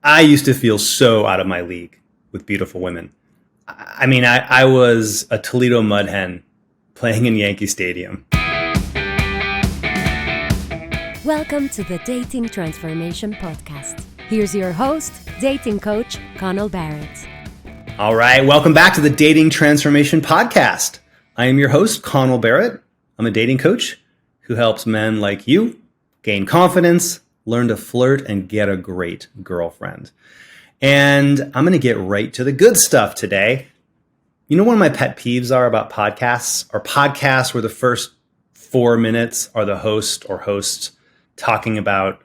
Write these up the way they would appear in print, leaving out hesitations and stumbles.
I used to feel so out of my league with beautiful women. I was a Toledo mud hen playing in Yankee Stadium. Welcome to the Dating Transformation Podcast. Here's your host, dating coach Connell Barrett. All right, welcome back to the Dating Transformation Podcast. I am your host, Connell Barrett. I'm a dating coach who helps men like you gain confidence, learn to flirt, and get a great girlfriend. And I'm going to get right to the good stuff today. You know, one of my pet peeves are about podcasts where the first 4 minutes are the host or hosts talking about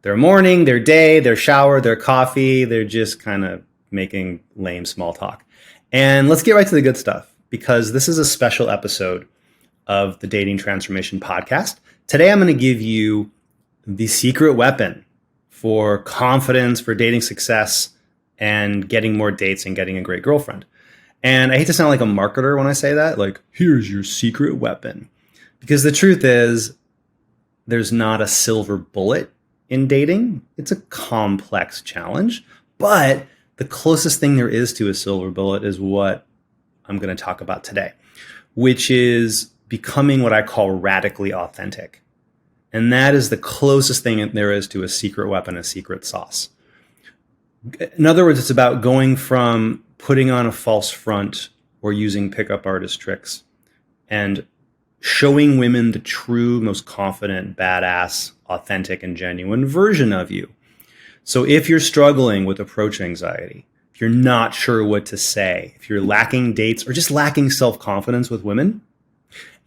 their morning, their day, their shower, their coffee. They're just kind of making lame small talk. And let's get right to the good stuff, because this is a special episode of the Dating Transformation Podcast. Today, I'm going to give you the secret weapon for confidence, for dating success, and getting more dates and getting a great girlfriend. And I hate to sound like a marketer when I say that, like, here's your secret weapon. Because the truth is, there's not a silver bullet in dating. It's a complex challenge. But the closest thing there is to a silver bullet is what I'm going to talk about today, which is becoming what I call radically authentic. And that is the closest thing there is to a secret weapon, a secret sauce. In other words, it's about going from putting on a false front or using pickup artist tricks and showing women the true, most confident, badass, authentic, and genuine version of you. So if you're struggling with approach anxiety, if you're not sure what to say, if you're lacking dates or just lacking self-confidence with women,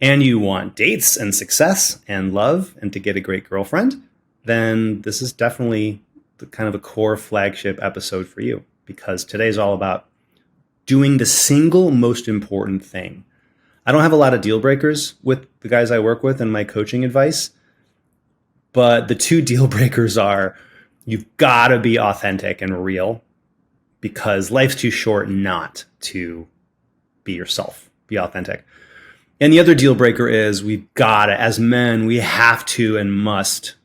and you want dates and success and love and to get a great girlfriend, then this is definitely the kind of a core flagship episode for you, because today's all about doing the single most important thing. I don't have a lot of deal breakers with the guys I work with and my coaching advice, but the two deal breakers are you've got to be authentic and real, because life's too short not to be yourself, be authentic. And the other deal breaker is we've got to, as men, we have to and must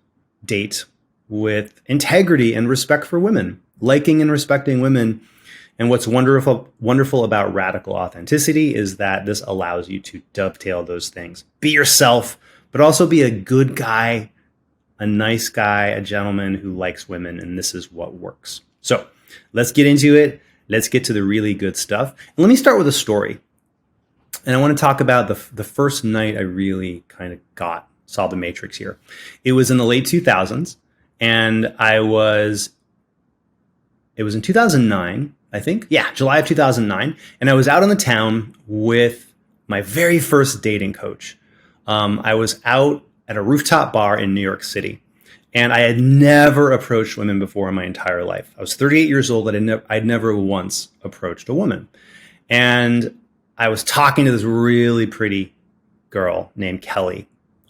date with integrity and respect for women, liking and respecting women. And what's wonderful about radical authenticity is that this allows you to dovetail those things. Be yourself, but also be a good guy, a nice guy, a gentleman who likes women. And this is what works. So let's get into it. Let's get to the really good stuff. And let me start with a story. And I want to talk about the first night I really kind of saw the matrix here. It was in the late 2000s, and it was in 2009, I think. Yeah, July of 2009. And I was out on the town with my very first dating coach. I was out at a rooftop bar in New York City, and I had never approached women before in my entire life. I was 38 years old, and I'd never once approached a woman. And I was talking to this really pretty girl named Kelly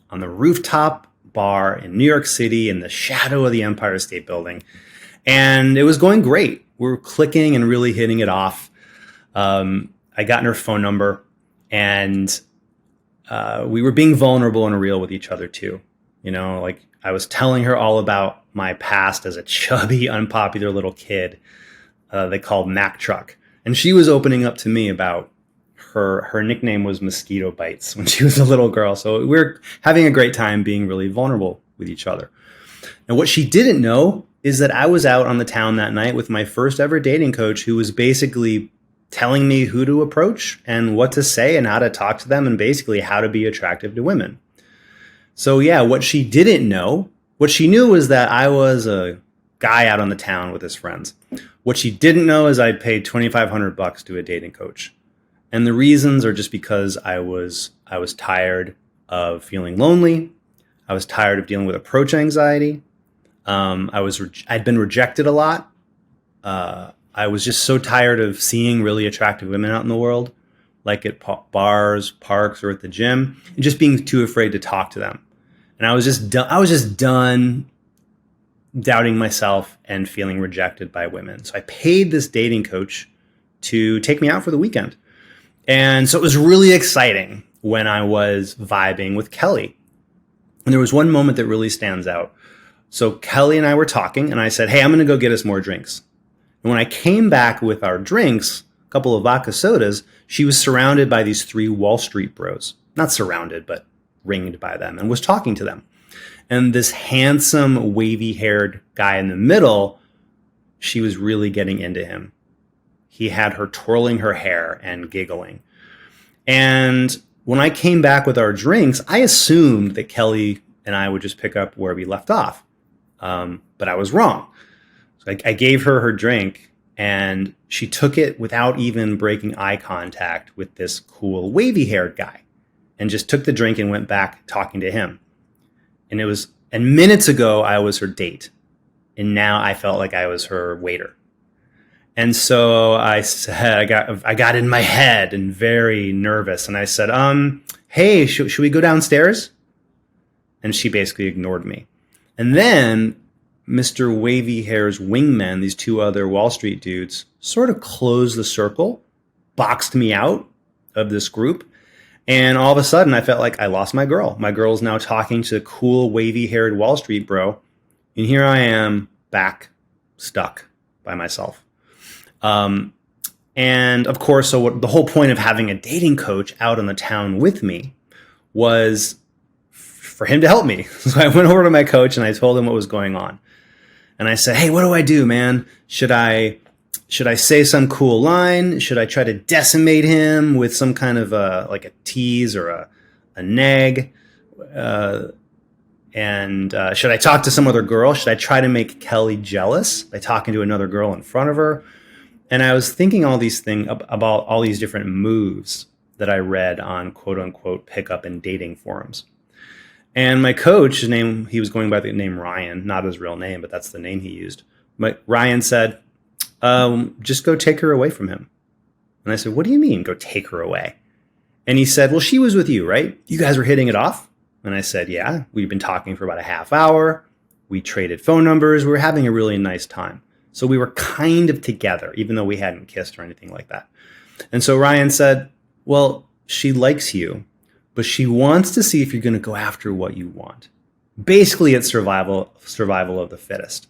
on the rooftop bar in New York City in the shadow of the Empire State Building. And it was going great. We were clicking and really hitting it off. I got her phone number, and we were being vulnerable and real with each other too. You know, like I was telling her all about my past as a chubby, unpopular little kid they called Mack Truck. And she was opening up to me about her nickname was Mosquito Bites when she was a little girl. So we were having a great time being really vulnerable with each other. And what she didn't know is that I was out on the town that night with my first ever dating coach, who was basically telling me who to approach and what to say and how to talk to them and basically how to be attractive to women. So yeah, what she didn't know, what she knew was that I was a guy out on the town with his friends. What she didn't know is I paid $2,500 to a dating coach. And the reasons are just because I was tired of feeling lonely. I was tired of dealing with approach anxiety. I'd been rejected a lot. I was just so tired of seeing really attractive women out in the world, like at bars, parks, or at the gym, and just being too afraid to talk to them. And I was just done doubting myself and feeling rejected by women. So I paid this dating coach to take me out for the weekend. And so it was really exciting when I was vibing with Kelly. And there was one moment that really stands out. So Kelly and I were talking, and I said, hey, I'm going to go get us more drinks. And when I came back with our drinks, a couple of vodka sodas, she was surrounded by these 3 Wall Street bros. Not surrounded, but ringed by them, and was talking to them. And this handsome, wavy-haired guy in the middle, she was really getting into him. He had her twirling her hair and giggling. And when I came back with our drinks, I assumed that Kelly and I would just pick up where we left off. But I was wrong. So I gave her her drink, and she took it without even breaking eye contact with this cool wavy-haired guy, and just took the drink and went back talking to him. And minutes ago, I was her date. And now I felt like I was her waiter. And so I said, I got in my head and very nervous. And I said, hey, should we go downstairs? And she basically ignored me. And then Mr. Wavy Hair's wingmen, these 2 other Wall Street dudes, sort of closed the circle, boxed me out of this group. And all of a sudden, I felt like I lost my girl. My girl's now talking to a cool, wavy-haired Wall Street bro. And here I am, back, stuck by myself. And of course, the whole point of having a dating coach out in the town with me was for him to help me. So I went over to my coach and I told him what was going on. And I said, hey, what do I do, man? Should I say some cool line? Should I try to decimate him with some kind of like a tease or a nag? And should I talk to some other girl? Should I try to make Kelly jealous by talking to another girl in front of her? And I was thinking all these things about all these different moves that I read on quote unquote pickup and dating forums. And my coach, he was going by the name Ryan, not his real name, but that's the name he used. Ryan said, just go take her away from him. And I said, what do you mean, go take her away? And he said, well, she was with you, right? You guys were hitting it off? And I said, yeah, we've been talking for about a half hour. We traded phone numbers. We were having a really nice time. So we were kind of together, even though we hadn't kissed or anything like that. And so Ryan said, well, she likes you, but she wants to see if you're going to go after what you want. Basically, it's survival of the fittest.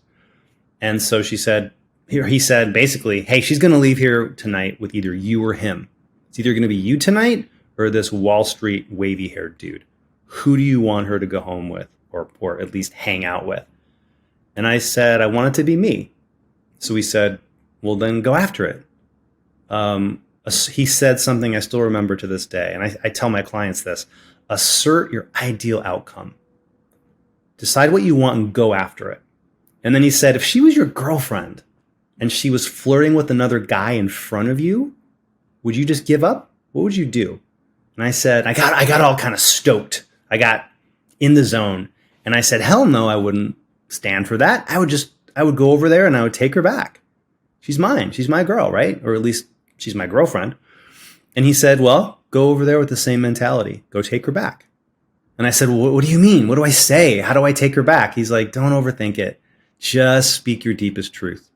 And so he said, basically, hey, she's going to leave here tonight with either you or him. It's either going to be you tonight or this Wall Street wavy-haired dude. Who do you want her to go home with or at least hang out with? And I said, I want it to be me. So he said, well, then go after it. He said something I still remember to this day, and I tell my clients this: assert your ideal outcome. Decide what you want and go after it. And then he said, if she was your girlfriend and she was flirting with another guy in front of you, would you just give up? What would you do? And I said, I got all kind of stoked. I got in the zone. And I said, hell no, I wouldn't stand for that. I would go over there and I would take her back. She's mine. She's my girl, right? Or at least she's my girlfriend. And he said, well, go over there with the same mentality. Go take her back. And I said, well, what do you mean? What do I say? How do I take her back? He's like, don't overthink it. Just speak your deepest truth.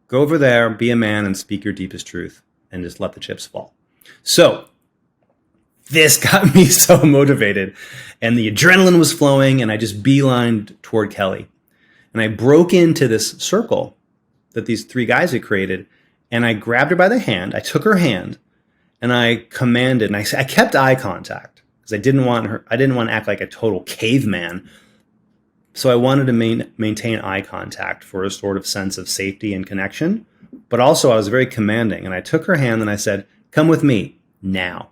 Go over there, be a man, and speak your deepest truth, and just let the chips fall. So this got me so motivated, and the adrenaline was flowing, and I just beelined toward Kelly. And I broke into this circle that these 3 guys had created, and I grabbed her by the hand. I took her hand, and I commanded, and I kept eye contact because I didn't want to act like a total caveman. So I wanted to maintain eye contact for a sort of sense of safety and connection. But also I was very commanding, and I took her hand and I said, come with me now.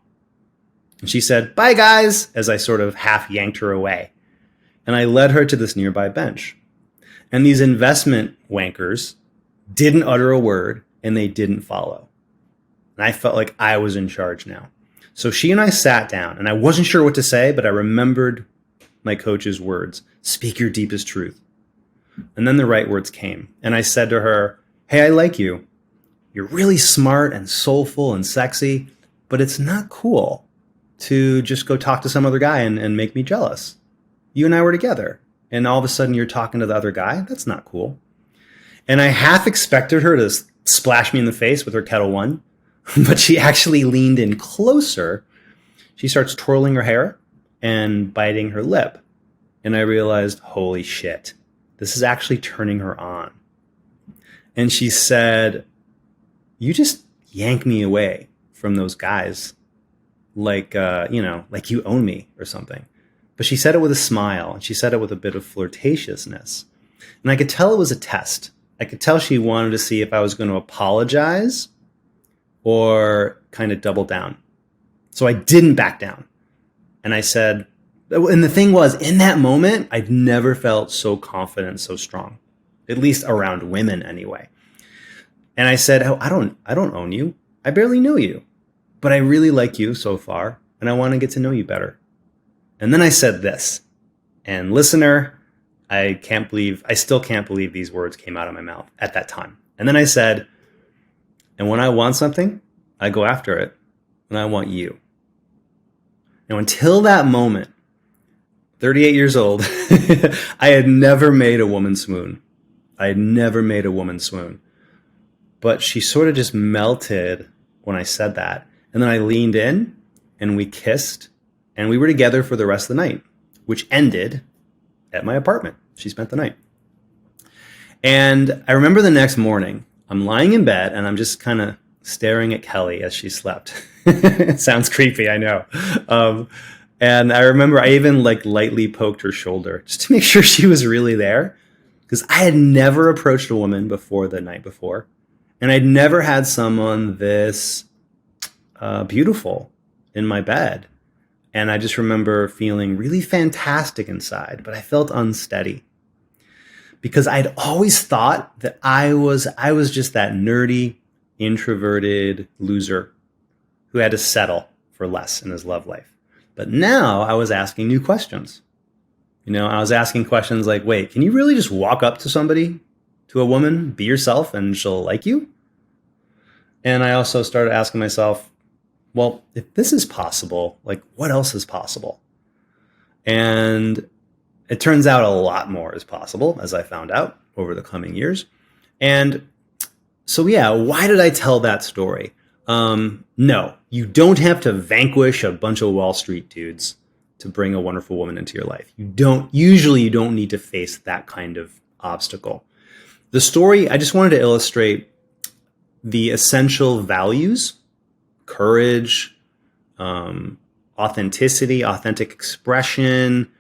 And she said, bye guys, as I sort of half yanked her away. And I led her to this nearby bench. And these investment wankers didn't utter a word, and they didn't follow. And I felt like I was in charge now. So she and I sat down, and I wasn't sure what to say, but I remembered my coach's words: speak your deepest truth. And then the right words came. And I said to her, hey, I like you. You're really smart and soulful and sexy, but it's not cool to just go talk to some other guy and make me jealous. You and I were together, and all of a sudden you're talking to the other guy? That's not cool. And I half expected her to splash me in the face with her Kettle One, but she actually leaned in closer. She starts twirling her hair and biting her lip. And I realized, holy shit, this is actually turning her on. And she said, you just yank me away from those guys like you own me or something. But she said it with a smile, and she said it with a bit of flirtatiousness. And I could tell it was a test. I could tell she wanted to see if I was going to apologize or kind of double down. So I didn't back down. And I said, and the thing was, in that moment, I'd never felt so confident, so strong, at least around women anyway. And I said, oh, I don't own you. I barely know you, but I really like you so far, and I want to get to know you better. And then I said this, and listener, I still can't believe these words came out of my mouth at that time. And then I said, and when I want something, I go after it, and I want you. Now, until that moment, 38 years old, I had never made a woman swoon. But she sort of just melted when I said that. And then I leaned in and we kissed, and we were together for the rest of the night, which ended at my apartment. She spent the night. And I remember the next morning, I'm lying in bed and I'm just kind of staring at Kelly as she slept. It sounds creepy, I know. And I remember I even lightly poked her shoulder just to make sure she was really there, because I had never approached a woman before the night before. And I'd never had someone this beautiful in my bed. And I just remember feeling really fantastic inside, but I felt unsteady. Because I'd always thought that I was just that nerdy, introverted loser who had to settle for less in his love life. But now I was asking new questions. I was asking questions like, wait, can you really just walk up to somebody, to a woman, be yourself, and she'll like you? And I also started asking myself, well, if this is possible, what else is possible? And it turns out a lot more is possible, as I found out over the coming years. And so, why did I tell that story? No, you don't have to vanquish a bunch of Wall Street dudes to bring a wonderful woman into your life. You don't need to face that kind of obstacle. The story, I just wanted to illustrate the essential values: courage, authenticity, authentic expression,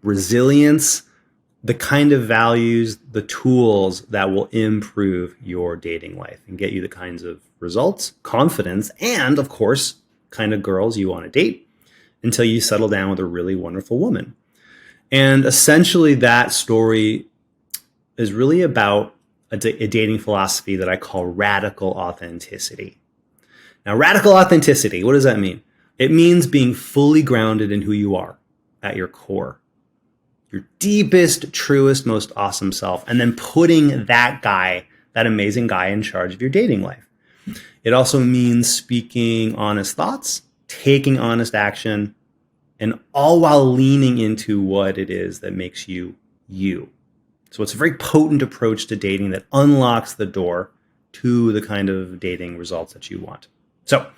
resilience, the kind of values, the tools that will improve your dating life and get you the kinds of results, confidence, and of course, kind of girls you want to date until you settle down with a really wonderful woman. And essentially that story is really about a dating philosophy that I call radical authenticity. Now, radical authenticity, what does that mean? It means being fully grounded in who you are at your core, your deepest, truest, most awesome self, and then putting that guy, that amazing guy, in charge of your dating life. It also means speaking honest thoughts, taking honest action, and all while leaning into what it is that makes you you. So it's a very potent approach to dating that unlocks the door to the kind of dating results that you want. So,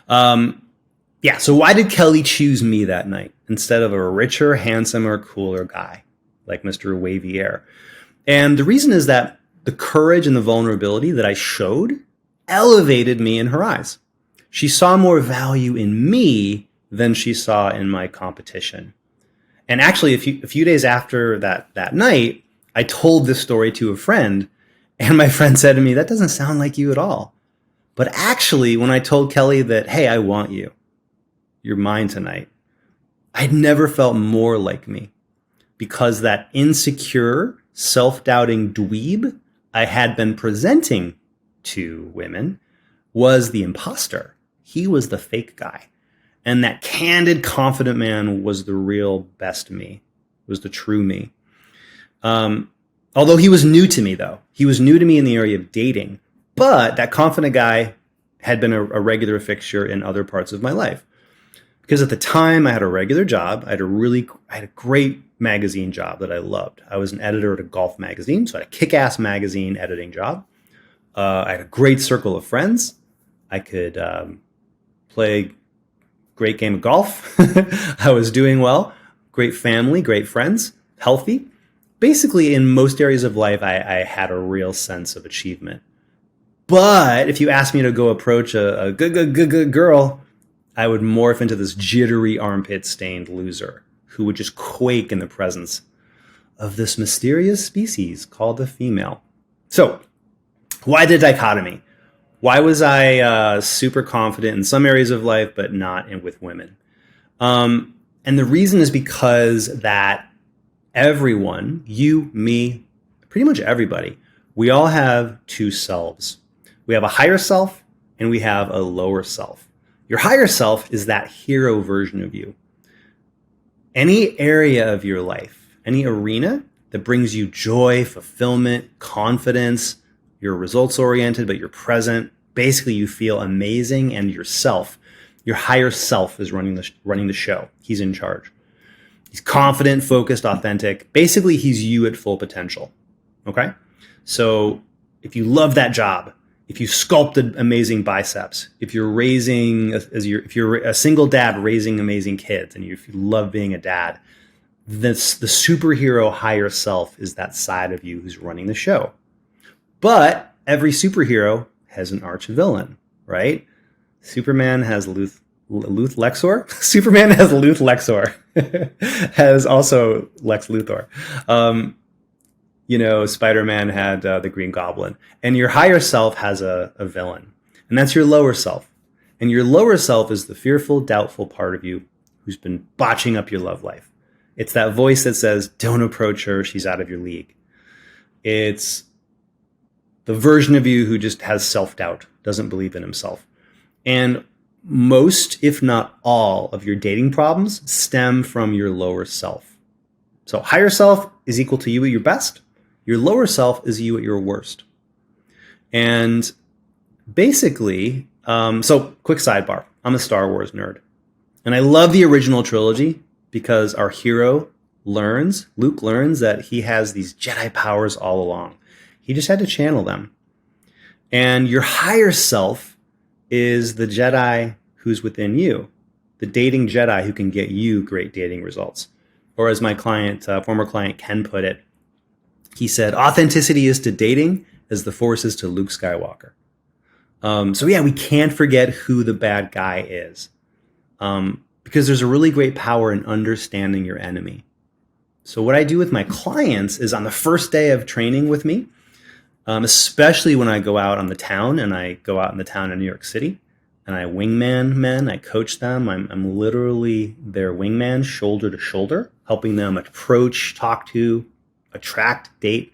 so why did Kelly choose me that night instead of a richer, handsomer, cooler guy like Mr. Wavy Air? And the reason is that the courage and the vulnerability that I showed elevated me in her eyes. She saw more value in me than she saw in my competition. And actually, a few days after that night, I told this story to a friend, and my friend said to me, that doesn't sound like you at all. But actually, when I told Kelly that, hey, I want you, you're mine tonight, I'd never felt more like me, because that insecure, self-doubting dweeb I had been presenting to women was the imposter. He was the fake guy. And that candid, confident man was the real best me, was the true me. Although he was new to me, though. He was new to me in the area of dating. But that confident guy had been a regular fixture in other parts of my life. Because at the time, I had a regular job. I had a great magazine job that I loved. I was an editor at a golf magazine, so I had a kick-ass magazine editing job. I had a great circle of friends. I could play a great game of golf. I was doing well. Great family, great friends. healthy, basically in most areas of life, I had a real sense of achievement. But if you asked me to go approach a good girl, I would morph into this jittery, armpit-stained loser who would just quake in the presence of this mysterious species called a female. So, why the dichotomy? Why was I super confident in some areas of life, but not with women? And the reason is because that everyone, you, me, pretty much everybody, we all have two selves. We have a higher self and we have a lower self. Your higher self is that hero version of you. Any area of your life, any arena that brings you joy, fulfillment, confidence, you're results oriented, but you're present. Basically, you feel amazing and yourself. Your higher self is running the show. He's in charge. He's confident, focused, authentic. Basically, he's you at full potential. Okay? So if you love that job, if you sculpted amazing biceps, if you're if you're a single dad raising amazing kids, and if you love being a dad, the superhero higher self is that side of you who's running the show. But every superhero has an arch villain, right? Superman has Luth Lexor. Superman has Luth Lexor. Has also Lex Luthor. Spider-Man had the Green Goblin. And your higher self has a villain. And that's your lower self. And your lower self is the fearful, doubtful part of you who's been botching up your love life. It's that voice that says, don't approach her, she's out of your league. It's the version of you who just has self-doubt, doesn't believe in himself. And most, if not all, of your dating problems stem from your lower self. So higher self is equal to you at your best. Your lower self is you at your worst. And basically, so quick sidebar, I'm a Star Wars nerd. And I love the original trilogy because our hero Luke learns that he has these Jedi powers all along. He just had to channel them. And your higher self is the Jedi who's within you, the dating Jedi who can get you great dating results. Or as my former client Ken put it, he said, authenticity is to dating as the Force is to Luke Skywalker. We can't forget who the bad guy is. Because there's a really great power in understanding your enemy. So what I do with my clients is on the first day of training with me, especially when I go out on the town, and I go out in the town in New York City, and I wingman men, I coach them. I'm literally their wingman, shoulder to shoulder, helping them approach, talk to, attract, date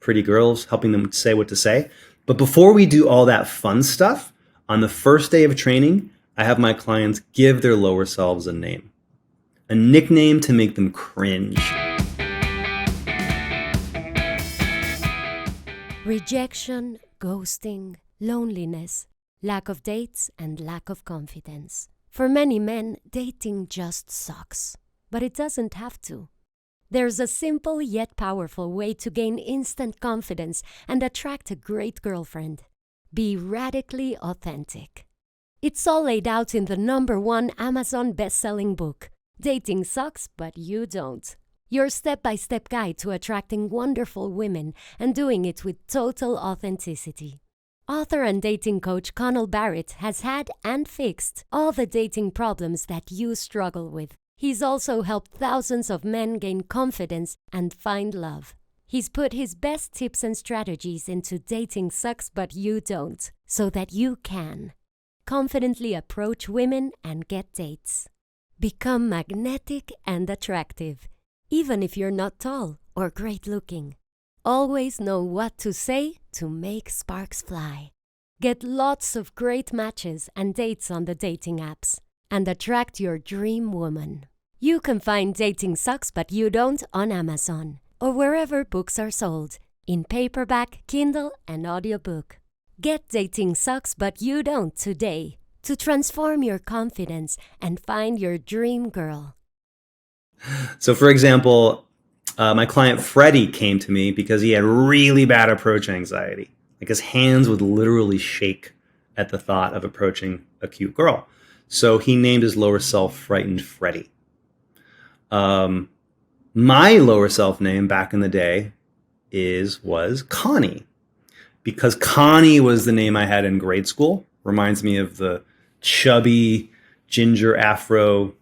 pretty girls, helping them say what to say. But before we do all that fun stuff, on the first day of training, I have my clients give their lower selves a name, a nickname to make them cringe. Rejection, ghosting, loneliness, lack of dates, and lack of confidence. For many men, dating just sucks. But it doesn't have to. There's a simple yet powerful way to gain instant confidence and attract a great girlfriend. Be radically authentic. It's all laid out in the #1 Amazon best-selling book, Dating Sucks, But You Don't. Your step-by-step guide to attracting wonderful women and doing it with total authenticity. Author and dating coach Connell Barrett has had and fixed all the dating problems that you struggle with. He's also helped thousands of men gain confidence and find love. He's put his best tips and strategies into Dating Sucks But You Don't, so that you can confidently approach women and get dates. Become magnetic and attractive, even if you're not tall or great looking. Always know what to say to make sparks fly. Get lots of great matches and dates on the dating apps, and attract your dream woman. You can find Dating Sucks But You Don't on Amazon or wherever books are sold, in paperback, Kindle, and audiobook. Get Dating Sucks But You Don't today to transform your confidence and find your dream girl. So for example, my client Freddie came to me because he had really bad approach anxiety. Like his hands would literally shake at the thought of approaching a cute girl. So he named his lower self Frightened Freddie. My lower self name back in the day was Connie, because Connie was the name I had in grade school. Reminds me of the chubby ginger afro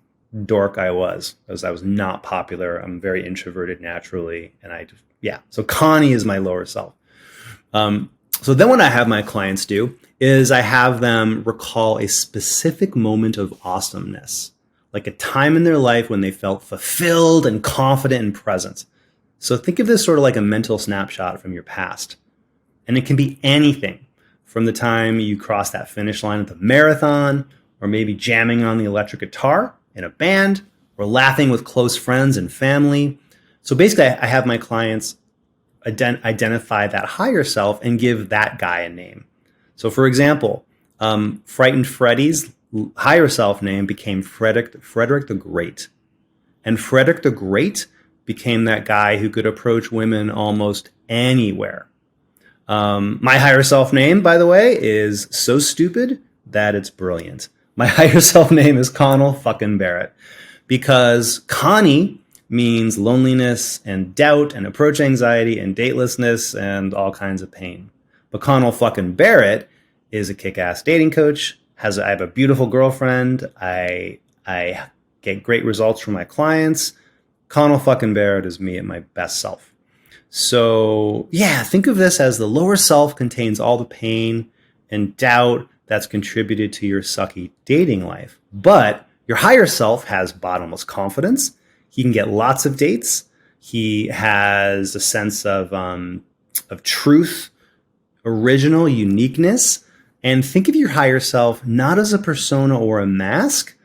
dork I was, as I was not popular. I'm very introverted naturally. So Connie is my lower self. So then what I have my clients do is I have them recall a specific moment of awesomeness, like a time in their life when they felt fulfilled and confident and present. So think of this sort of like a mental snapshot from your past. And it can be anything from the time you cross that finish line at the marathon, or maybe jamming on the electric guitar in a band, or laughing with close friends and family. So basically, I have my clients identify that higher self and give that guy a name. So for example, Frightened Freddy's higher self name became Frederick the Great. And Frederick the Great became that guy who could approach women almost anywhere. My higher self name, by the way, is so stupid that it's brilliant. My higher self name is Connell fucking Barrett, because Connie means loneliness and doubt and approach anxiety and datelessness and all kinds of pain. But Connell fucking Barrett is a kick-ass dating coach. I have a beautiful girlfriend. I get great results from my clients. Connell fucking Barrett is me at my best self. So yeah, think of this as the lower self contains all the pain and doubt that's contributed to your sucky dating life. But your higher self has bottomless confidence. He can get lots of dates. He has a sense of truth, original uniqueness. And think of your higher self not as a persona or a mask,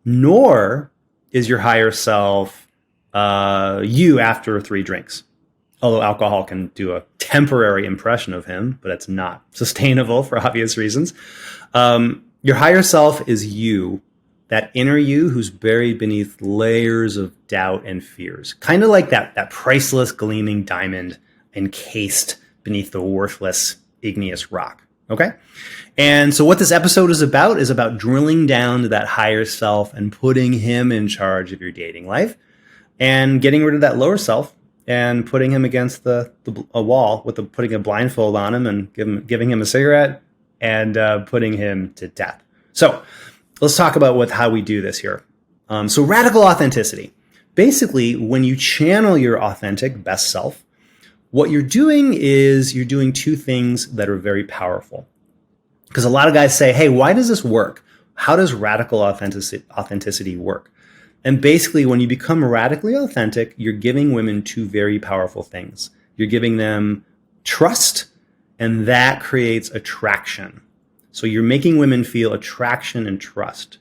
nor is your higher self you after 3 drinks. Although alcohol can do a temporary impression of him, but it's not sustainable for obvious reasons. Your higher self is you, that inner you who's buried beneath layers of doubt and fears. Kind of like that priceless gleaming diamond encased beneath the worthless igneous rock. Okay? And so what this episode is about drilling down to that higher self and putting him in charge of your dating life and getting rid of that lower self and putting him against a wall putting a blindfold on him and giving him a cigarette and putting him to death. So let's talk about how we do this here. So radical authenticity. Basically, when you channel your authentic best self, what you're doing is you're doing 2 things that are very powerful. Because a lot of guys say, hey, why does this work? How does radical authenticity work? And basically, when you become radically authentic, you're giving women 2 very powerful things. You're giving them trust, and that creates attraction. So you're making women feel attraction and trust.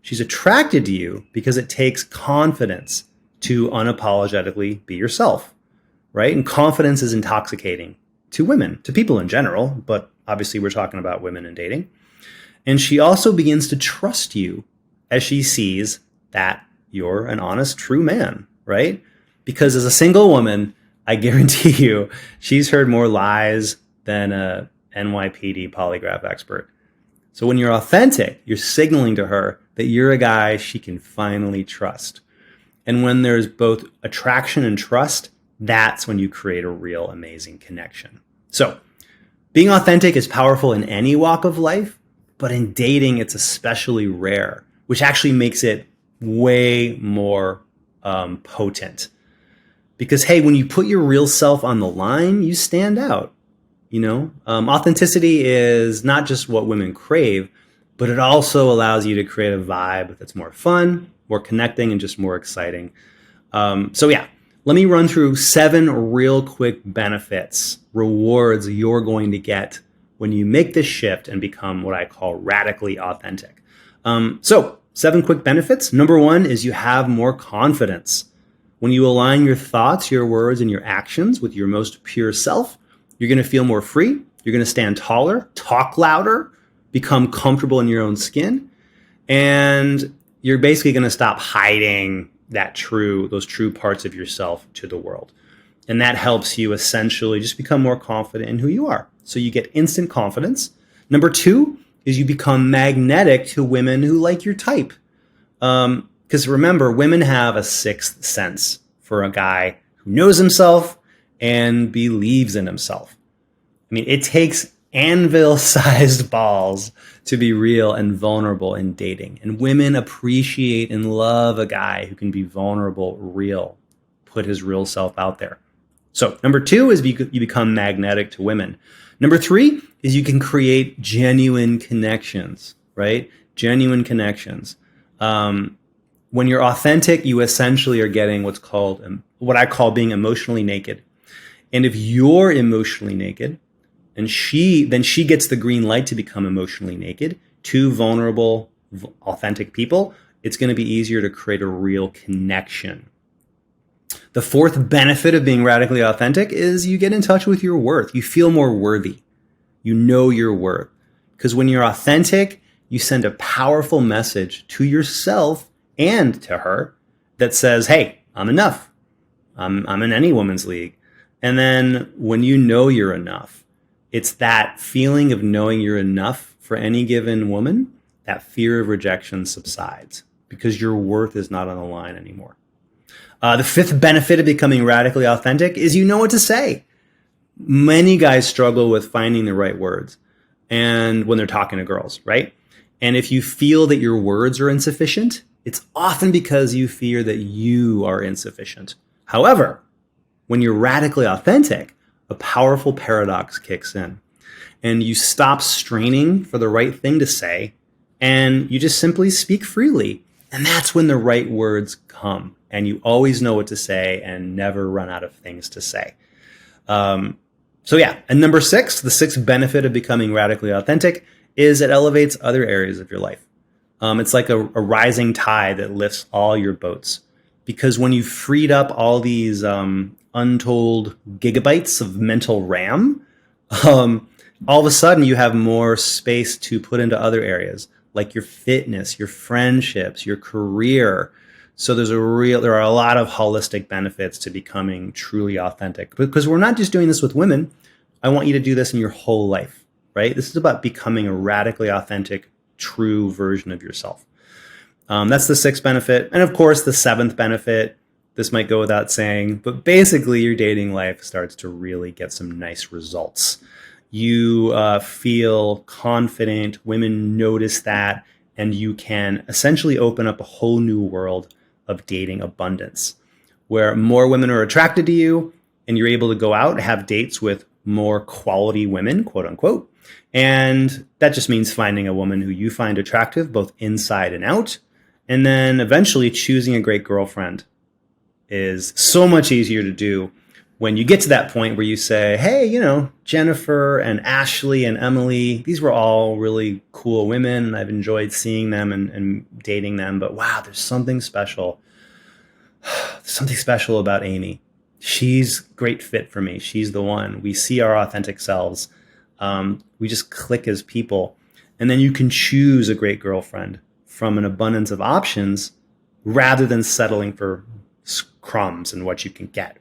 She's attracted to you because it takes confidence to unapologetically be yourself, right? And confidence is intoxicating to women, to people in general, but obviously we're talking about women and dating. And she also begins to trust you as she sees that you're an honest, true man, right? Because as a single woman, I guarantee you, she's heard more lies than a NYPD polygraph expert. So when you're authentic, you're signaling to her that you're a guy she can finally trust. And when there's both attraction and trust, that's when you create a real amazing connection. So being authentic is powerful in any walk of life, but in dating, it's especially rare, which actually makes it way more potent. Because, hey, when you put your real self on the line, you stand out. Authenticity is not just what women crave, but it also allows you to create a vibe that's more fun, more connecting, and just more exciting. Let me run through 7 real quick benefits, rewards you're going to get when you make this shift and become what I call radically authentic. 7 quick benefits. Number 1 is you have more confidence. When you align your thoughts, your words, and your actions with your most pure self, you're going to feel more free. You're going to stand taller, talk louder, become comfortable in your own skin. And you're basically going to stop hiding those true parts of yourself to the world. And that helps you essentially just become more confident in who you are. So you get instant confidence. Number 2 is you become magnetic to women who like your type. Because remember, women have a 6th sense for a guy who knows himself and believes in himself. I mean, it takes anvil-sized balls to be real and vulnerable in dating. And women appreciate and love a guy who can be vulnerable, real, put his real self out there. So number 2 is you become magnetic to women. Number 3 is you can create genuine connections, right? Genuine connections. When you're authentic, you essentially are getting what I call being emotionally naked. And if you're emotionally naked, and then she gets the green light to become emotionally naked, 2 vulnerable, authentic people, it's going to be easier to create a real connection. The 4th benefit of being radically authentic is you get in touch with your worth. You feel more worthy. You know your worth. Because when you're authentic, you send a powerful message to yourself and to her that says, hey, I'm enough. I'm in any woman's league. And then when you know you're enough, it's that feeling of knowing you're enough for any given woman, that fear of rejection subsides because your worth is not on the line anymore. The 5th benefit of becoming radically authentic is you know what to say. Many guys struggle with finding the right words and when they're talking to girls, right? And if you feel that your words are insufficient, it's often because you fear that you are insufficient. However, when you're radically authentic, a powerful paradox kicks in and you stop straining for the right thing to say and you just simply speak freely. And that's when the right words come and you always know what to say and never run out of things to say. And number 6, the 6th benefit of becoming radically authentic is it elevates other areas of your life. It's like a rising tide that lifts all your boats. Because when you've freed up all these untold gigabytes of mental RAM, all of a sudden you have more space to put into other areas like your fitness, your friendships, your career. So there are a lot of holistic benefits to becoming truly authentic. Because we're not just doing this with women. I want you to do this in your whole life, right? This is about becoming a radically authentic, true version of yourself. That's the 6th benefit. And of course, the 7th benefit, this might go without saying, but basically your dating life starts to really get some nice results. You feel confident, women notice that, and you can essentially open up a whole new world of dating abundance, where more women are attracted to you, and you're able to go out and have dates with more quality women, quote unquote. And that just means finding a woman who you find attractive, both inside and out. And then eventually choosing a great girlfriend is so much easier to do when you get to that point where you say, hey, Jennifer and Ashley and Emily, these were all really cool women. And I've enjoyed seeing them and dating them. But wow, there's something special. There's something special about Amy. She's a great fit for me. She's the one. We see our authentic selves. We just click as people. And then you can choose a great girlfriend from an abundance of options rather than settling for crumbs and what you can get.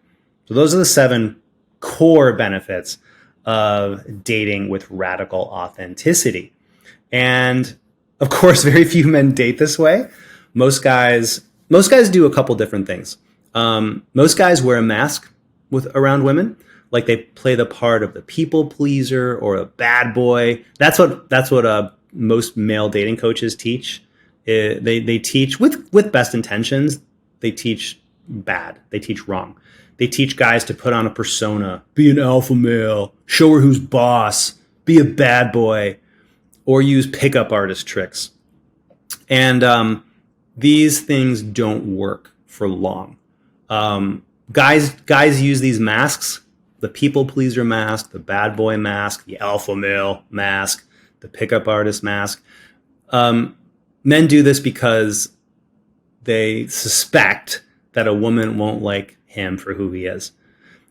So those are the 7 core benefits of dating with radical authenticity. And of course, very few men date this way. Most guys do a couple different things. Most guys wear a mask around women, like they play the part of the people pleaser or a bad boy. That's what most male dating coaches teach. They teach with best intentions. They teach bad. They teach wrong. They teach guys to put on a persona, be an alpha male, show her who's boss, be a bad boy, or use pickup artist tricks. And these things don't work for long. Guys use these masks, the people pleaser mask, the bad boy mask, the alpha male mask, the pickup artist mask. Men do this because they suspect that a woman won't like him for who he is.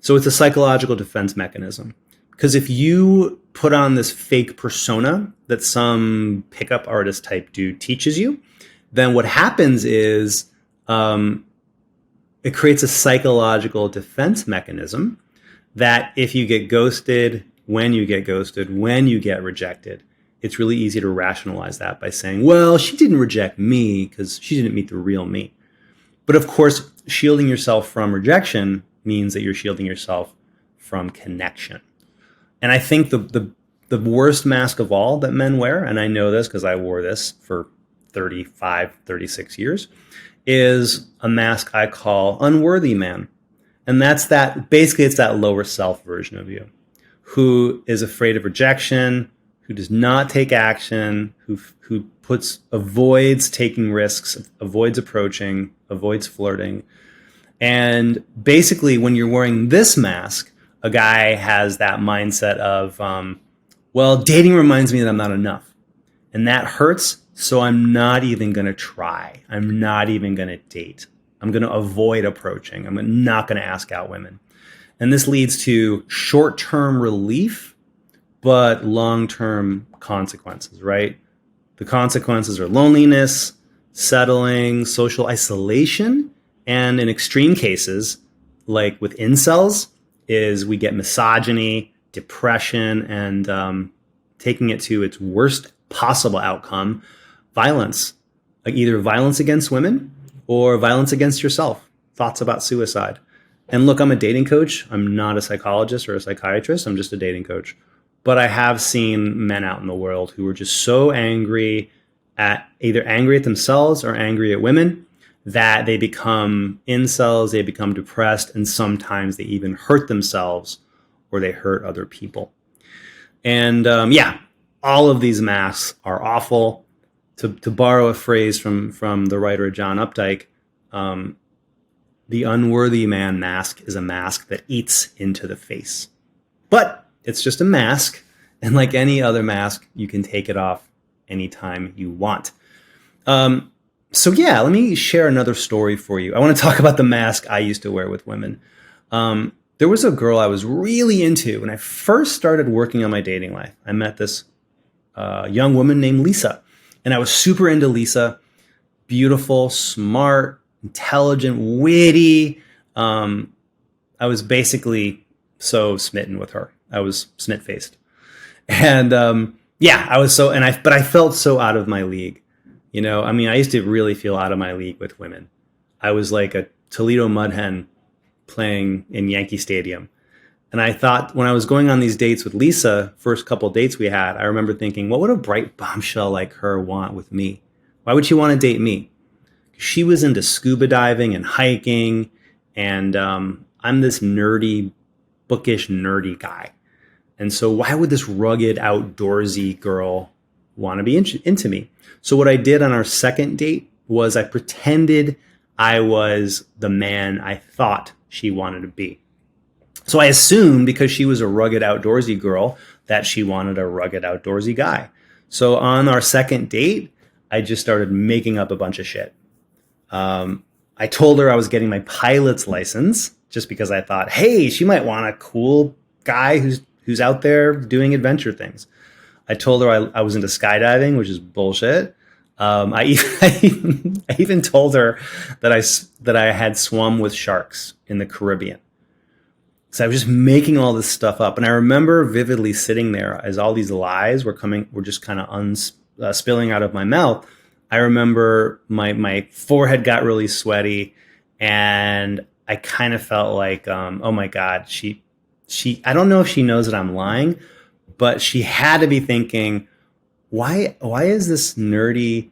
So it's a psychological defense mechanism. Because if you put on this fake persona that some pickup artist type dude teaches you, then what happens is it creates a psychological defense mechanism that if you get ghosted, when you get rejected, it's really easy to rationalize that by saying, well, she didn't reject me because she didn't meet the real me. But of course, shielding yourself from rejection means that you're shielding yourself from connection. And I think the worst mask of all that men wear, and I know this because I wore this for 35, 36 years, is a mask I call unworthy man. And that's that, basically it's that lower self version of you who is afraid of rejection, who does not take action, who avoids taking risks, avoids approaching, avoids flirting. And basically when you're wearing this mask, a guy has that mindset of, well, dating reminds me that I'm not enough. And that hurts, so I'm not even going to try. I'm not even going to date. I'm going to avoid approaching. I'm not going to ask out women. And this leads to short-term relief, but long-term consequences, right? The consequences are loneliness, settling, social isolation, and in extreme cases, like with incels, is we get misogyny, depression, and taking it to its worst possible outcome, violence, like either violence against women or violence against yourself, thoughts about suicide. And look, I'm a dating coach. I'm not a psychologist or a psychiatrist. I'm just a dating coach. But I have seen men out in the world who are just so angry at themselves or angry at women that they become incels, they become depressed, and sometimes they even hurt themselves or they hurt other people. And all of these masks are awful. To borrow a phrase from the writer John Updike, the unworthy man mask is a mask that eats into the face. But it's just a mask, and like any other mask, you can take it off anytime you want. Let me share another story for you. I want to talk about the mask I used to wear with women. There was a girl I was really into when I first started working on my dating life. I met this young woman named Lisa, and I was super into Lisa. Beautiful, smart, intelligent, witty. I was basically so smitten with her. I was snit-faced. And but I felt so out of my league. I used to really feel out of my league with women. I was like a Toledo mud hen playing in Yankee Stadium. And I thought when I was going on these dates with Lisa, first couple of dates we had, I remember thinking, what would a bright bombshell like her want with me? Why would she want to date me? She was into scuba diving and hiking, and I'm this nerdy, bookish, nerdy guy. And so why would this rugged, outdoorsy girl want to be into me? So what I did on our second date was I pretended I was the man I thought she wanted to be. So I assumed because she was a rugged, outdoorsy girl that she wanted a rugged, outdoorsy guy. So on our second date, I just started making up a bunch of shit. I told her I was getting my pilot's license just because I thought, hey, she might want a cool guy who's out there doing adventure things. I told her I was into skydiving, which is bullshit. I even told her that I had swum with sharks in the Caribbean. So I was just making all this stuff up. And I remember vividly sitting there as all these lies were just kind of spilling out of my mouth. I remember my forehead got really sweaty, and I kind of felt like, oh my God, she, I don't know if she knows that I'm lying, but she had to be thinking, why is this nerdy,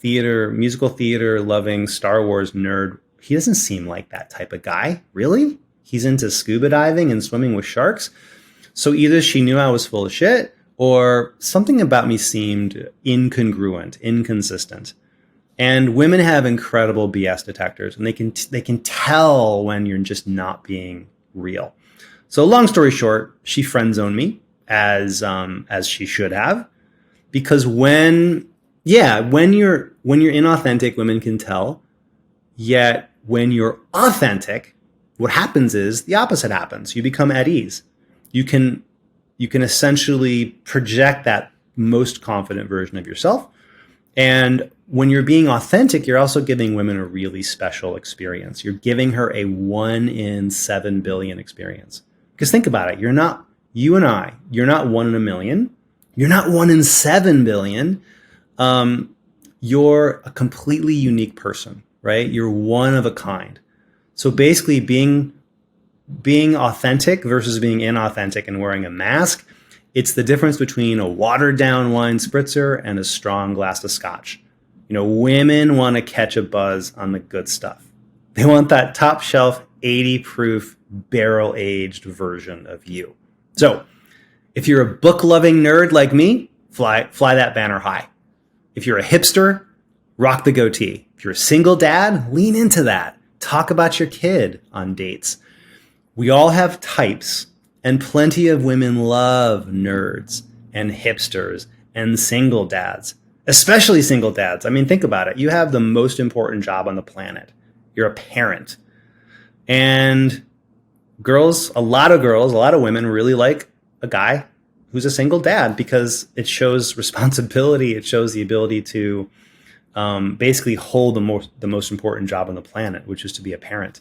musical theater loving Star Wars nerd? He doesn't seem like that type of guy. Really? He's into scuba diving and swimming with sharks. So either she knew I was full of shit, or something about me seemed incongruent, inconsistent. And women have incredible BS detectors, and they can tell when you're just not being real. So long story short, she friend zoned me as she should have, because when you're inauthentic, women can tell. Yet when you're authentic, what happens is the opposite happens. You become at ease. You can essentially project that most confident version of yourself. And when you're being authentic, you're also giving women a really special experience. You're giving her a 1 in 7 billion experience. Because think about it. You're not 1 in a million. You're not 1 in 7 billion. You're a completely unique person. right? You're one of a kind. So basically being authentic versus being inauthentic and wearing a mask, it's the difference between a watered down wine spritzer and a strong glass of scotch. Women want to catch a buzz on the good stuff. They want that top shelf 80 proof barrel aged version of you. So if you're a book loving nerd like me, fly that banner high. If you're a hipster, rock the goatee. If you're a single dad, lean into that. Talk about your kid on dates. We all have types, and plenty of women love nerds and hipsters and single dads, especially single dads. I mean, think about it. You have the most important job on the planet. You're a parent. And a lot of women really like a guy who's a single dad because it shows responsibility. It shows the ability to basically hold the most important job on the planet, which is to be a parent.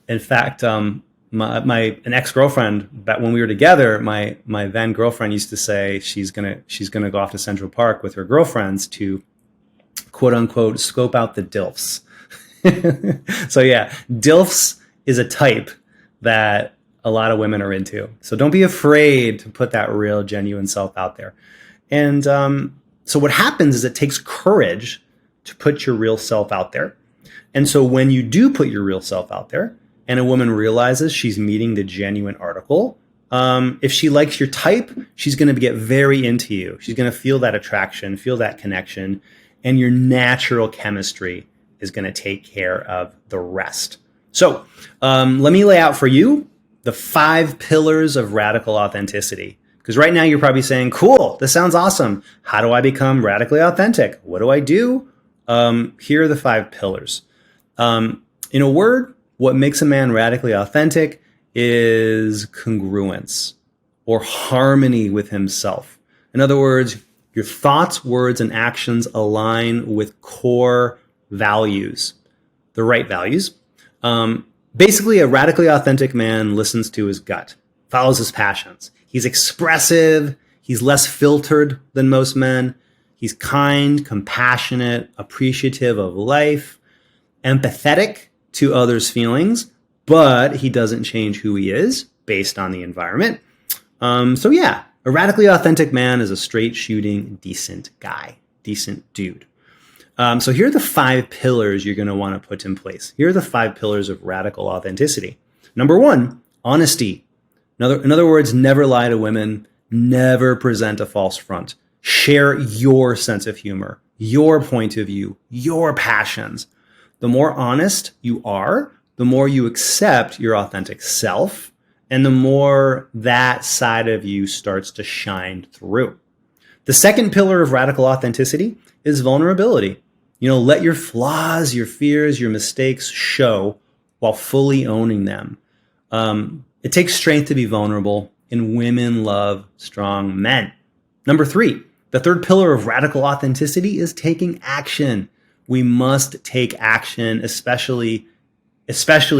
In fact, an ex-girlfriend, back when we were together, my then girlfriend used to say she's gonna go off to Central Park with her girlfriends to quote unquote scope out the DILFs. So yeah, DILFs is a type that a lot of women are into. So don't be afraid to put that real, genuine self out there. And so what happens is it takes courage to put your real self out there. And so when you do put your real self out there, and a woman realizes she's meeting the genuine article, if she likes your type, she's going to get very into you. She's going to feel that attraction, feel that connection, and your natural chemistry is going to take care of the rest. So let me lay out for you the 5 pillars of radical authenticity. Because right now you're probably saying, cool, this sounds awesome. How do I become radically authentic? What do I do? Here are the 5 pillars. In a word, what makes a man radically authentic is congruence or harmony with himself. In other words, your thoughts, words, and actions align with core values, the right values. Basically, a radically authentic man listens to his gut, follows his passions. He's expressive. He's less filtered than most men. He's kind, compassionate, appreciative of life, empathetic to others' feelings, but he doesn't change who he is based on the environment. So yeah, a radically authentic man is a straight shooting, decent guy, decent dude. So here are the 5 pillars you're going to want to put in place. Here are the 5 pillars of radical authenticity. Number 1, honesty. In other words, never lie to women, never present a false front. Share your sense of humor, your point of view, your passions. The more honest you are, the more you accept your authentic self, and the more that side of you starts to shine through. The second pillar of radical authenticity is vulnerability. Let your flaws, your fears, your mistakes show while fully owning them. It takes strength to be vulnerable, and women love strong men. Number 3, the third pillar of radical authenticity is taking action. We must take action, especially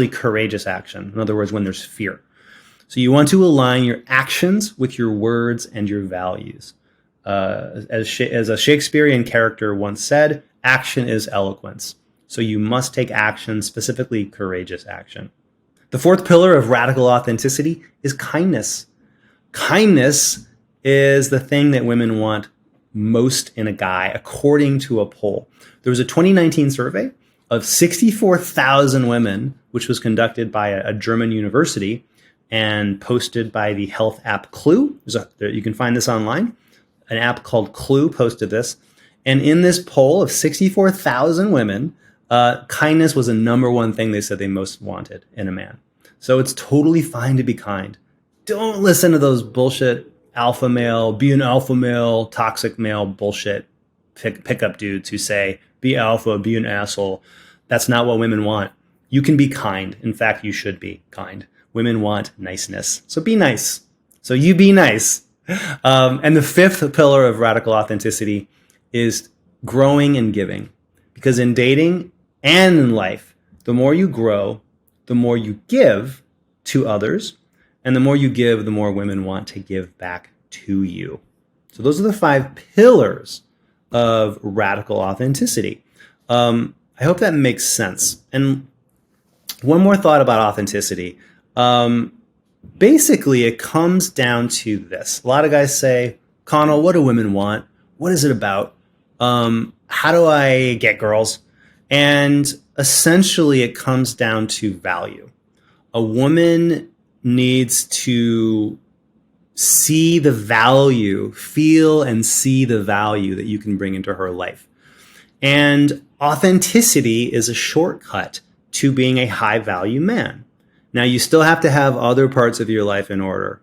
courageous action. In other words, when there's fear. So you want to align your actions with your words and your values. As a Shakespearean character once said, action is eloquence. So you must take action, specifically courageous action. The fourth pillar of radical authenticity is kindness. Kindness is the thing that women want most in a guy, according to a poll. There was a 2019 survey of 64,000 women, which was conducted by a German university and posted by the health app Clue. You can find this online. An app called Clue posted this. And in this poll of 64,000 women, kindness was the number one thing they said they most wanted in a man. So it's totally fine to be kind. Don't listen to those bullshit alpha male, be an alpha male, toxic male bullshit pickup dudes who say, be alpha, be an asshole. That's not what women want. You can be kind. In fact, you should be kind. Women want niceness. So be nice. So you be nice. And the fifth pillar of radical authenticity is growing and giving. Because in dating and in life, the more you grow, the more you give to others. And the more you give, the more women want to give back to you. So those are the 5 pillars of radical authenticity. I hope that makes sense. And one more thought about authenticity. Basically, it comes down to this. A lot of guys say, Connell, what do women want? What is it about? How do I get girls? And essentially, it comes down to value. A woman needs to see the value, feel and see the value that you can bring into her life. And authenticity is a shortcut to being a high value man. Now, you still have to have other parts of your life in order.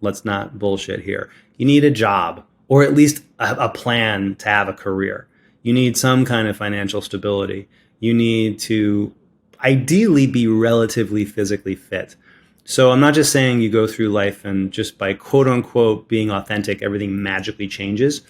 Let's not bullshit here. You need a job, or at least a plan to have a career. You need some kind of financial stability. You need to ideally be relatively physically fit. So I'm not just saying you go through life and just by quote unquote being authentic, everything magically changes.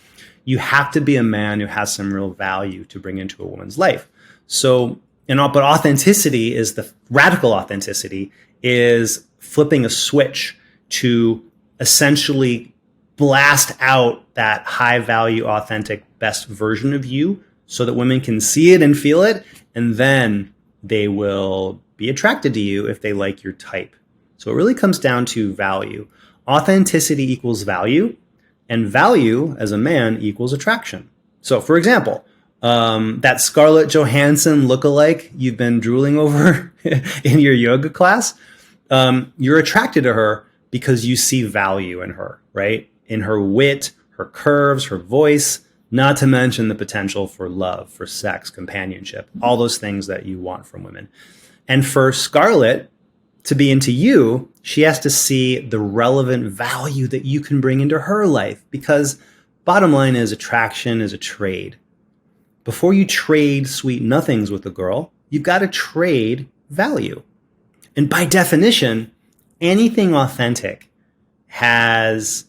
You have to be a man who has some real value to bring into a woman's life. So, but authenticity is the radical authenticity is flipping a switch to essentially blast out that high value, authentic, best version of you so that women can see it and feel it. And then they will be attracted to you if they like your type. So it really comes down to value. Authenticity equals value, and value as a man equals attraction. So for example, that Scarlett Johansson lookalike you've been drooling over in your yoga class, you're attracted to her because you see value in her, right? In her wit, her curves, her voice, not to mention the potential for love, for sex, companionship, all those things that you want from women. And for Scarlett to be into you, she has to see the relevant value that you can bring into her life, because bottom line is attraction is a trade. Before you trade sweet nothings with a girl, you've got to trade value. And by definition, anything authentic has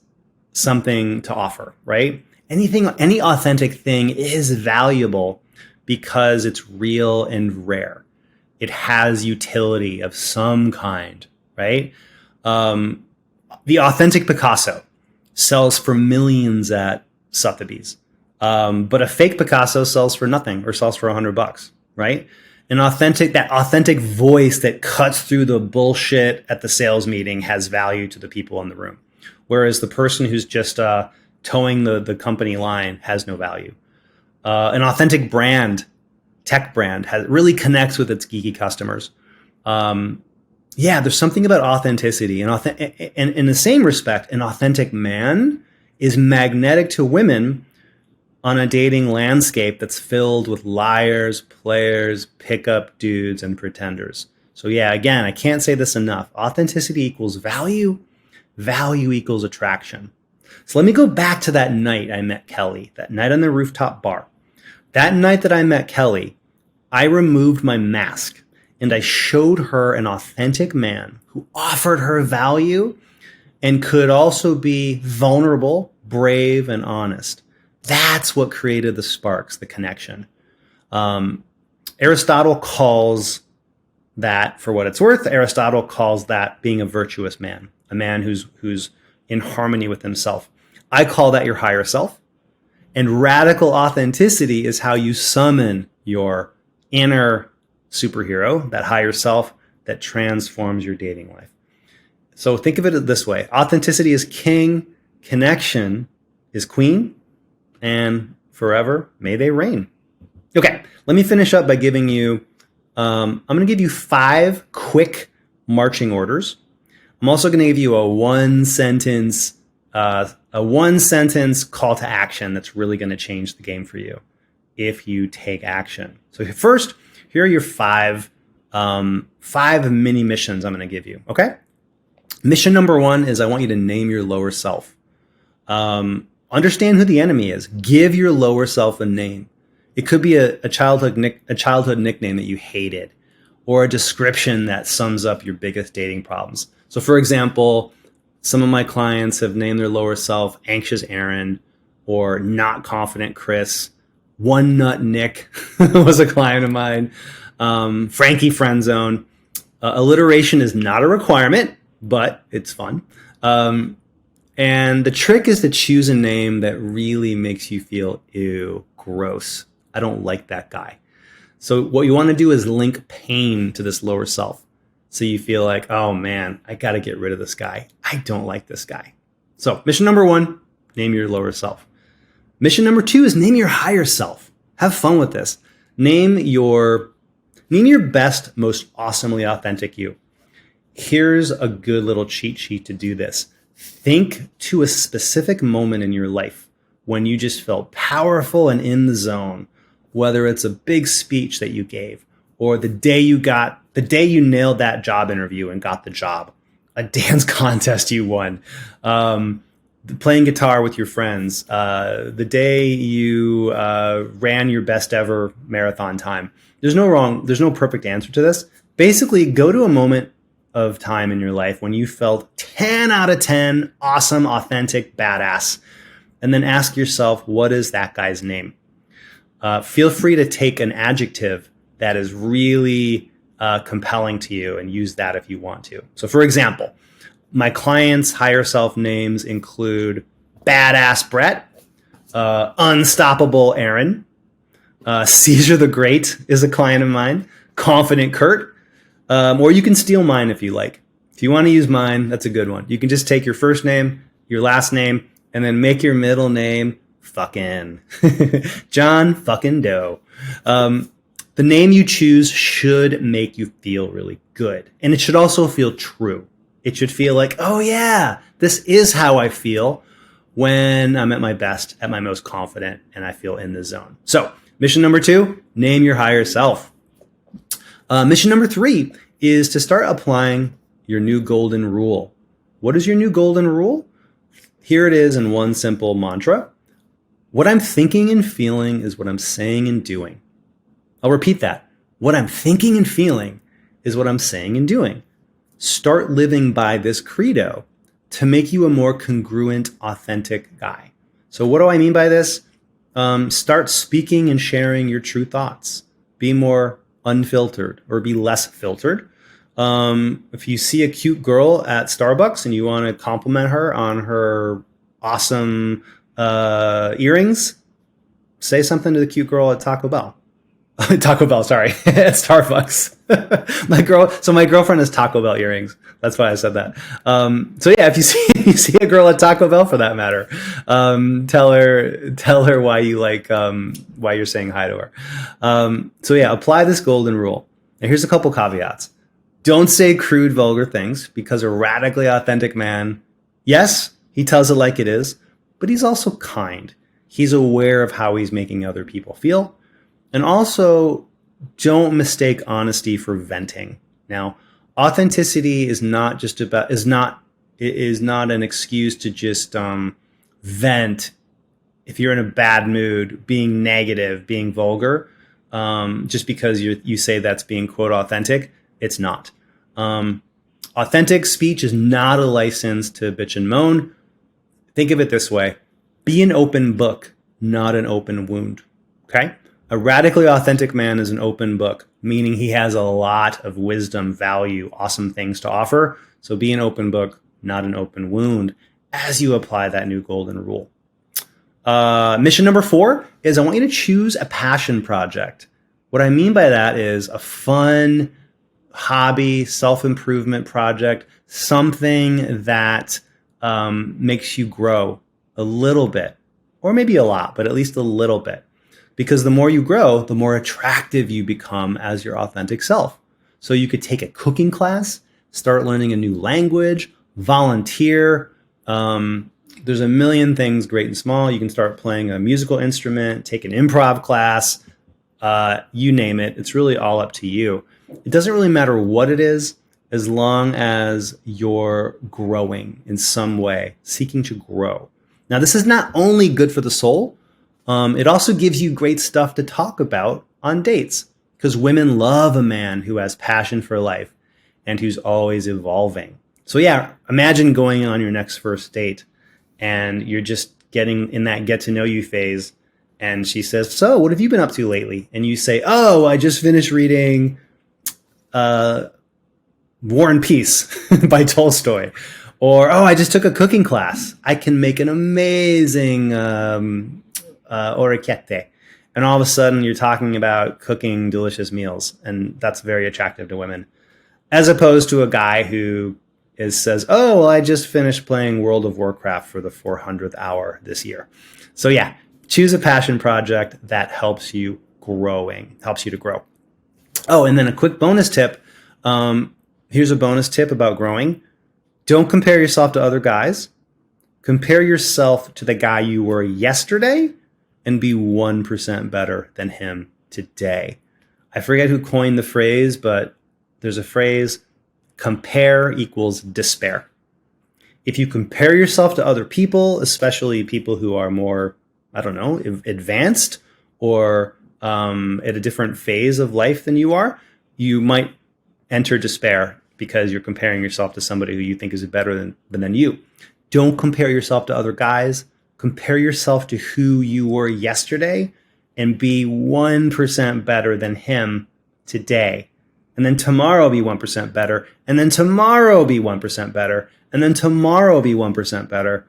something to offer, right? Any authentic thing is valuable because it's real and rare. It has utility of some kind, right? The authentic Picasso sells for millions at Sotheby's, but a fake Picasso sells for nothing or sells for $100, right? That authentic voice that cuts through the bullshit at the sales meeting has value to the people in the room, whereas the person who's just towing the company line has no value. An authentic brand, tech brand, really connects with its geeky customers. There's something about authenticity, and in the same respect, an authentic man is magnetic to women on a dating landscape that's filled with liars, players, pickup dudes, and pretenders. So again, I can't say this enough. Authenticity equals value. Value equals attraction. So let me go back to that night I met Kelly, that night on the rooftop bar. That night that I met Kelly, I removed my mask and I showed her an authentic man who offered her value and could also be vulnerable, brave, and honest. That's what created the sparks, the connection. Aristotle calls that, for what it's worth, Aristotle calls that being a virtuous man, a man who's in harmony with himself. I call that your higher self. And radical authenticity is how you summon your inner superhero, that higher self that transforms your dating life. So think of it this way. Authenticity is king, connection is queen, and forever may they reign. Okay, let me finish up by giving you, I'm going to give you 5 quick marching orders. I'm also going to give you a one sentence call to action that's really going to change the game for you if you take action. So first, here are your 5 mini missions I'm going to give you. Okay. Mission number 1 is I want you to name your lower self. Understand who the enemy is. Give your lower self a name. It could be a childhood nickname that you hated, or a description that sums up your biggest dating problems. So for example, some of my clients have named their lower self Anxious Aaron, or Not Confident Chris. One Nut Nick was a client of mine. Frankie Friendzone. Alliteration is not a requirement, but it's fun. And the trick is to choose a name that really makes you feel, ew, gross. I don't like that guy. So what you want to do is link pain to this lower self. So you feel like, oh man, I got to get rid of this guy. I don't like this guy. So mission number 1, name your lower self. Mission number 2 is name your higher self. Have fun with this. Name your best, most awesomely authentic you. Here's a good little cheat sheet to do this. Think to a specific moment in your life when you just felt powerful and in the zone, whether it's a big speech that you gave or the day you nailed that job interview and got the job, a dance contest you won, playing guitar with your friends, the day you ran your best ever marathon time. There's no perfect answer to this. Basically, go to a moment of time in your life when you felt 10 out of 10, awesome, authentic, badass, and then ask yourself, what is that guy's name? Feel free to take an adjective that is really compelling to you and use that if you want to. So for example, my clients' higher self names include Badass Brett, Unstoppable Aaron, Caesar the Great is a client of mine, Confident Kurt, or you can steal mine if you like. If you want to use mine, that's a good one. You can just take your first name, your last name, and then make your middle name fucking John fucking Doe. The name you choose should make you feel really good. And it should also feel true. It should feel like, oh yeah, this is how I feel when I'm at my best, at my most confident, and I feel in the zone. So mission number 2, name your higher self. Mission number 3 is to start applying your new golden rule. What is your new golden rule? Here it is in one simple mantra. What I'm thinking and feeling is what I'm saying and doing. I'll repeat that. What I'm thinking and feeling is what I'm saying and doing. Start living by this credo to make you a more congruent, authentic guy. So what do I mean by this? Start speaking and sharing your true thoughts. Be more unfiltered or be less filtered. If you see a cute girl at Starbucks and you want to compliment her on her awesome earrings, say something to the cute girl at Taco Bell. Taco Bell, sorry, at Starbucks. My girlfriend has Taco Bell earrings. That's why I said that. So yeah, if you see a girl at Taco Bell, for that matter, tell her why you like why you're saying hi to her. So yeah, apply this golden rule. And here's a couple caveats. Don't say crude, vulgar things, because a radically authentic man, yes, he tells it like it is, but he's also kind. He's aware of how he's making other people feel. And also, don't mistake honesty for venting. Now, authenticity is not an excuse to just vent if you're in a bad mood, being negative, being vulgar, just because you say that's being, quote, authentic. It's not. Authentic speech is not a license to bitch and moan. Think of it this way. Be an open book, not an open wound. Okay? A radically authentic man is an open book, meaning he has a lot of wisdom, value, awesome things to offer. So be an open book, not an open wound, as you apply that new golden rule. Mission number 4 is I want you to choose a passion project. What I mean by that is a fun hobby, self-improvement project, something that makes you grow a little bit, or maybe a lot, but at least a little bit. Because the more you grow, the more attractive you become as your authentic self. So you could take a cooking class, start learning a new language, volunteer. There's a million things, great and small. You can start playing a musical instrument, take an improv class, you name it. It's really all up to you. It doesn't really matter what it is, as long as you're growing in some way, seeking to grow. Now, this is not only good for the soul, it also gives you great stuff to talk about on dates, because women love a man who has passion for life and who's always evolving. So yeah, imagine going on your next first date and you're just getting in that get to know you phase. And she says, so what have you been up to lately? And you say, oh, I just finished reading War and Peace by Tolstoy. Or, oh, I just took a cooking class. I can make an amazing orecchiette. And all of a sudden you're talking about cooking delicious meals, and that's very attractive to women, as opposed to a guy who says, oh, well, I just finished playing World of Warcraft for the 400th hour this year. So yeah, choose a passion project that helps you to grow. Oh, and then a quick bonus tip. Here's a bonus tip about growing. Don't compare yourself to other guys. Compare yourself to the guy you were yesterday and be 1% better than him today. I forget who coined the phrase, but there's a phrase, compare equals despair. If you compare yourself to other people, especially people who are more, advanced or at a different phase of life than you are, you might enter despair because you're comparing yourself to somebody who you think is better than you. Don't compare yourself to other guys. Compare yourself to who you were yesterday and be 1% better than him today. And then tomorrow be 1% better. And then tomorrow be 1% better. And then tomorrow be 1% better.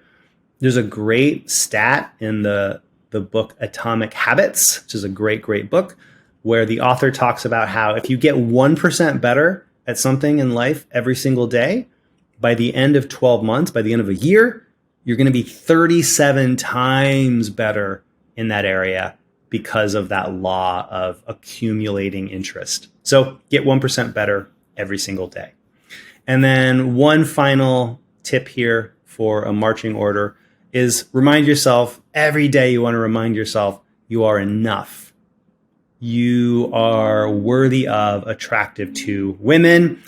There's a great stat in the book Atomic Habits, which is a great, great book, where the author talks about how if you get 1% better at something in life every single day, by the end of 12 months, by the end of a year, you're going to be 37 times better in that area because of that law of accumulating interest. So get 1% better every single day. And then one final tip here for a marching order is remind yourself every day. You want to remind yourself you are enough. You are worthy of, attractive to women.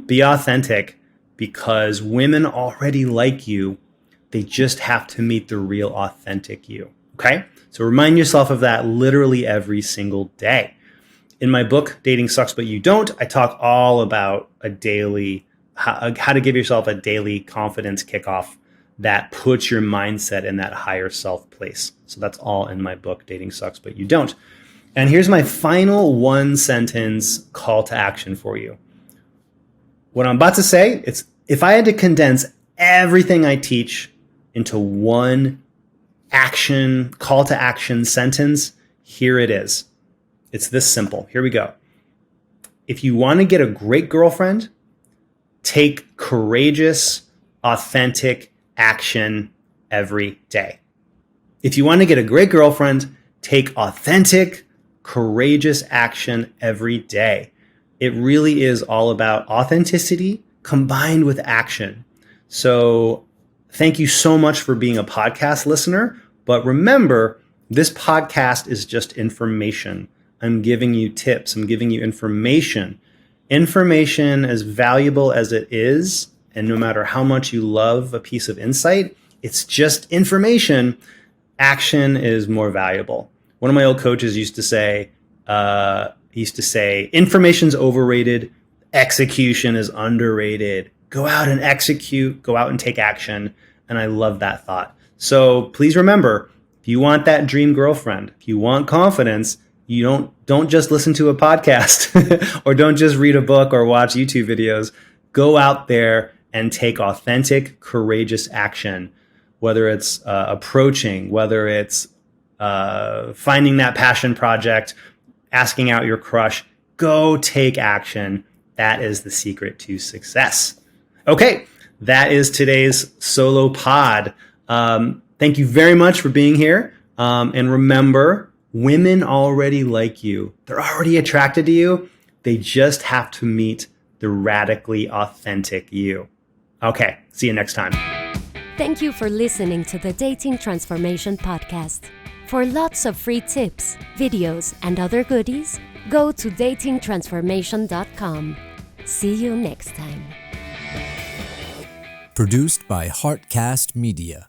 Be authentic because women already like you. They just have to meet the real authentic you. Okay? So remind yourself of that literally every single day. In my book, Dating Sucks But You Don't, I talk all about how to give yourself a daily confidence kickoff that puts your mindset in that higher self place. So that's all in my book, Dating Sucks But You Don't. And here's my final one sentence call to action for you. What I'm about to say, it's if I had to condense everything I teach into one call to action sentence, here it is. It's this simple. Here we go. If you want to get a great girlfriend, take courageous, authentic action every day. If you want to get a great girlfriend, take authentic, courageous action every day. It really is all about authenticity combined with action. So thank you so much for being a podcast listener. But remember, this podcast is just information. I'm giving you tips. I'm giving you information. Information, as valuable as it is, and no matter how much you love a piece of insight, it's just information. Action is more valuable. One of my old coaches used to say, information's overrated, execution is underrated. Go out and execute, go out and take action. And I love that thought. So please remember, if you want that dream girlfriend, if you want confidence, you don't just listen to a podcast or don't just read a book or watch YouTube videos. Go out there and take authentic, courageous action, whether it's approaching, whether it's finding that passion project, asking out your crush. Go take action. That is the secret to success. Okay, that is today's solo pod. Thank you very much for being here. And remember, women already like you. They're already attracted to you. They just have to meet the radically authentic you. Okay, see you next time. Thank you for listening to the Dating Transformation Podcast. For lots of free tips, videos, and other goodies, go to datingtransformation.com. See you next time. Produced by Heartcast Media.